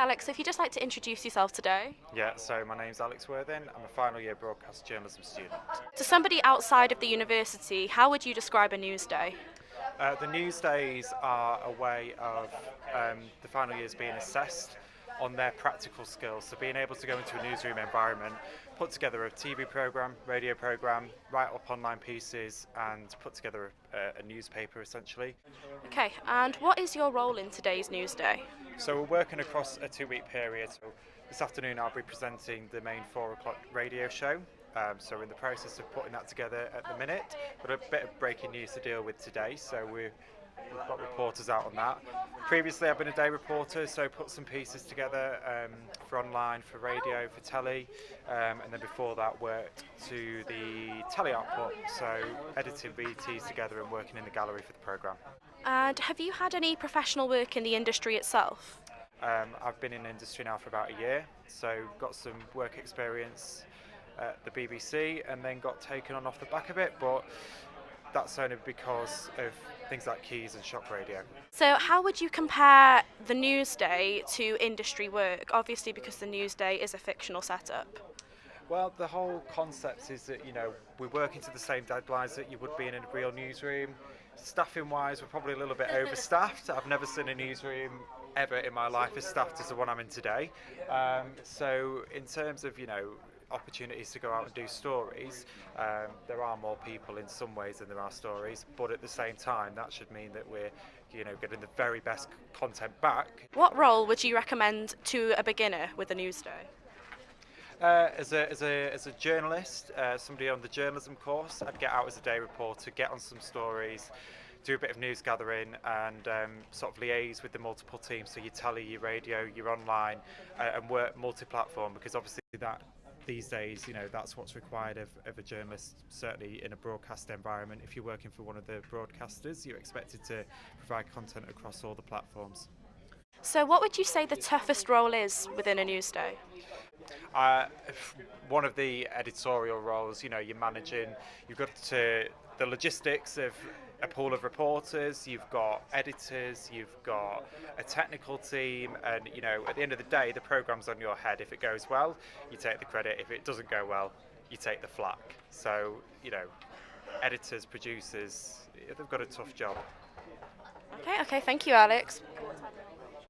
Alex, if you'd just like to introduce yourself today. Yeah, so my name's Alex Worthing. I'm a final year broadcast journalism student. To somebody outside of the university, how would you describe a news day? The news days are a way of the final years being assessed on their practical skills. So being able to go into a newsroom environment, put together a TV programme, radio programme, write up online pieces and put together a newspaper essentially. Okay, and what is your role in today's news day? So we're working across a 2 week period. So this afternoon I'll be presenting the main 4 o'clock radio show. So we're in the process of putting that together at the minute. Got a bit of breaking news to deal with today, so we've got reporters out on that. Previously I've been a day reporter, so put some pieces together for online, for radio, for telly, and then before that worked to the telly output, so editing VTs together and working in the gallery for the programme. And have you had any professional work in the industry itself? I've been in the industry now for about a year, so got some work experience at the BBC and then got taken on off the back of it, but that's only because of things like Keys and Shock Radio. So how would you compare the news day to industry work? Obviously because the news day is a fictional setup. Well, the whole concept is that, we're working to the same deadlines that you would be in a real newsroom. Staffing wise, we're probably a little bit overstaffed. I've never seen a newsroom ever in my life as staffed as the one I'm in today. So in terms of, opportunities to go out and do stories, there are more people in some ways than there are stories, but at the same time that should mean that we're getting the very best content back. What role would you recommend to a beginner with a news day? As a journalist, somebody on the journalism course, I'd get out as a day reporter, get on some stories, do a bit of news gathering and sort of liaise with the multiple teams, so your telly, your radio, your online, and work multi-platform, because obviously that these days, that's what's required of a journalist, certainly in a broadcast environment. If you're working for one of the broadcasters, you're expected to provide content across all the platforms. So what would you say the toughest role is within a news day? One of the editorial roles, you're managing, you've got the logistics of a pool of reporters, you've got editors, you've got a technical team, and at the end of the day the programme's on your head. If it goes well, you take the credit. If it doesn't go well, you take the flak. So editors, producers, they've got a tough job. Okay, thank you, Alex.